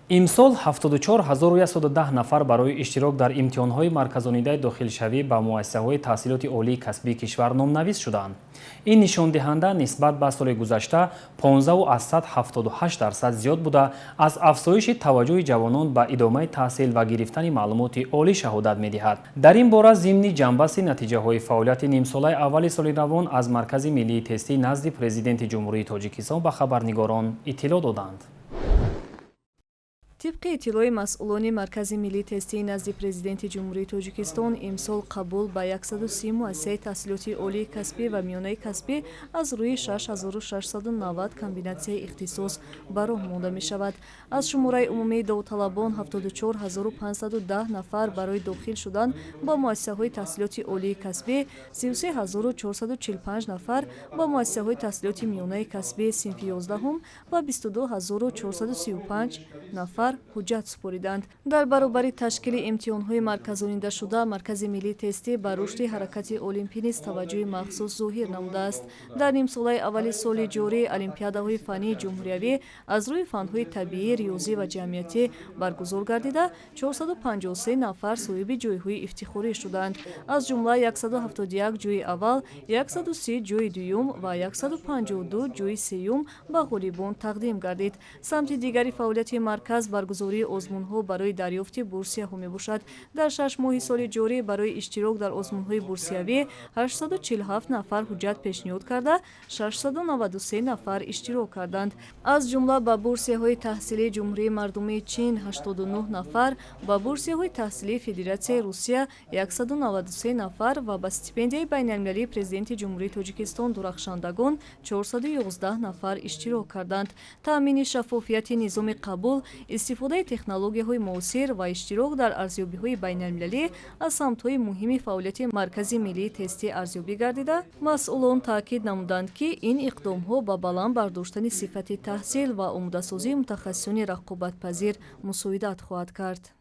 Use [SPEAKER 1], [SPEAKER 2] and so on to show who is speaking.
[SPEAKER 1] имсол 74110 нафар барои иштирок дар имтиҳонҳои марказонидаи дохилшавӣ ба муассисаҳои таҳсилоти олии касбии кишвар номнавис шуданд. ин нишондиҳанда нисбат ба соли гузашта 15,78% зиёд буда, аз афзоиши таваҷҷуҳи ҷавонон ба идомаи таҳсил ва гирифтани маълумоти олӣ шаҳодат медиҳад. дар ин бора зимни ҷанбасти натиҷаҳои фаъолияти нимсолаи аввали соли равон аз Маркази миллии тестӣ назди Президенти Ҷумҳурии Тоҷикистон ба хабарнигорон иттилоъ доданд.
[SPEAKER 2] тибқи иттилои масъулони Маркази миллии тестии назди Президенти Ҷумҳурии Тоҷикистон, имсол қабул ба 130 муассисаи таҳсилоти олии касбӣ ва миёнаи касбӣ аз рӯи 6690 комбинатсияи ихтисос ба роҳ монда мешавад. аз шумораи умумии довталабон 74510 нафар барои дохил шудан ба муассисаҳои таҳсилоти олии касбӣ, 33445 нафар ба муассисаҳои таҳсилоти миёнаи касбӣ синфи 11 ва 22435 нафар ҳуҷҷат супориданд. дар баробари ташкили имтиҳонҳои марказонидашуда, Маркази миллии тестӣ ба рушди ҳаракати олимпӣ низ таваҷҷӯҳи махсус зоҳир намудааст. дар нимсолаи аввали соли ҷорӣ олимпиадаҳои фаннии ҷумҳуриявӣ аз рӯи фанҳои табиӣ, риёзӣ ва ҷамъиятӣ баргузор гардида 453 нафар соҳиби ҷойҳои ифтихорӣ шуданд. аз ҷумла 171 ҷойи аввал, 130 ҷойи дуюм ва 152 ҷойи сеюм ба ғолибон тақдим гардид. самти дигари фаъолияти марказ баргузории озмунҳо барои дарёфти бурсияҳо мебошад. дар 6 моҳи соли ҷорӣ барои иштирок дар озмунҳои бурсиявӣ 847 нафар ҳуҷҷат пешниҳод карда, 693 нафар иштирок карданд. аз ҷумла ба бурсияҳои таҳсилии ҷумҳурии мардумии Чин 89 нафар, ба бурсияҳои таҳсилии Федератсияи Русия 193 нафар ва ба стипендияи байналмилалии Президенти Ҷумҳурии Тоҷикистон дурахшандагон 411 нафар иштирок карданд. таъмини шаффофияти низоми қабул, истифодаи технологияҳои муосир ва иштирок дар арзёбиҳои байналмилалӣ аз самтҳои муҳими фаъолияти Маркази миллии тестӣ арзёбӣ гардида, масъулон таъкид намуданд, ки ин иқдомҳо ба баланд бардоштани сифати таҳсил ва омодасозии мутахассисони рақобатпазир мусоидат хоҳад кард.